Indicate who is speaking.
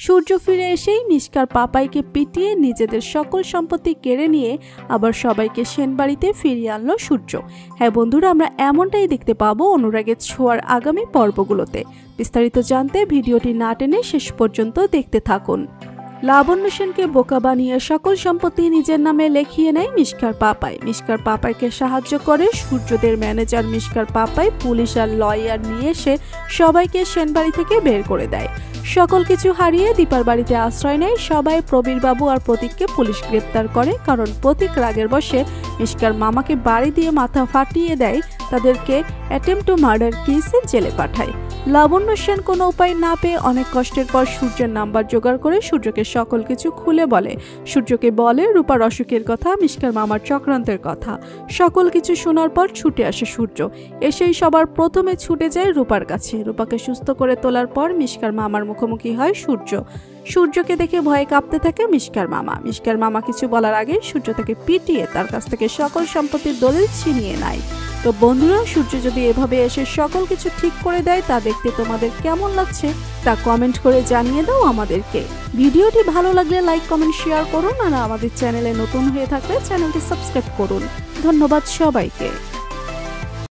Speaker 1: সূর্য ফিরে এসেই মিশকার পাপাইকে পিটিয়ে নিজেদের সকল সম্পত্তি কেড়ে নিয়ে আবার সবাইকে সেনবাড়িতে ফিরিয়ে আনলো সূর্য। হ্যাঁ বন্ধুরা, আমরা এমনটাই দেখতে পাবো অনুরাগের ছোঁয়ার আগামী পর্বগুলোতে। বিস্তারিত জানতে ভিডিওটি না টেনে শেষ পর্যন্ত দেখতে থাকুন। লাবণ্য সেনকে বোকা বানিয়ে সকল সম্পত্তি নিজের নামে লিখিয়ে নেয় মিশকার পাপাই। মিশকার পাপাইকে সাহায্য করে সূর্যদের ম্যানেজার মিশকার পাপাই পুলিশ আর লয়ার নিয়ে এসে সবাইকে সেনবাড়ি থেকে বের করে দেয়। সকল কিছু হারিয়ে দীপার বাড়িতে আশ্রয় নেয় সবাই। প্রবীর বাবু আর প্রতীককে পুলিশ গ্রেপ্তার করে, কারণ প্রতীক রাগের বশে মিশকার মামাকে বাড়ি দিয়ে মাথা ফাটিয়ে দেয়। তাদেরকে অ্যাটেম্প টু মার্ডার কেসে জেলে পাঠায়। লাবণ্য সেন কোনো উপায় না পেয়ে অনেক কষ্টের পর সূর্যের নাম্বার জোগাড় করে সূর্যকে সকল কিছু খুলে বলে। সূর্যকে বলে রূপার অসুখের কথা, মিশকার মামার চক্রান্তের কথা। সকল কিছু শোনার পর ছুটে আসে সূর্য। এসেই সবার প্রথমে ছুটে যায় রূপার কাছে। রূপাকে সুস্থ করে তোলার পর মিশকার মামার মুখোমুখি হয় সূর্য। সূর্যকে দেখে ভয়ে কাঁপতে থাকে মিশকার মামা। মিশকার মামা কিছু বলার আগে সূর্য তাকে পিটিয়ে তার কাছ থেকে সকল সম্পত্তির দলিল ছিনিয়ে নেয়। তো বন্ধুরা, সূর্য যদি এভাবে এসে সকল কিছু ঠিক করে দেয় তা দেখতে তোমাদের কেমন লাগছে তা কমেন্ট করে জানিয়ে দাও আমাদেরকে। ভিডিওটি ভালো লাগলে লাইক, কমেন্ট, শেয়ার করুন আর আমাদের চ্যানেলে নতুন হয়ে থাকলে চ্যানেলটি সাবস্ক্রাইব করুন। ধন্যবাদ সবাইকে।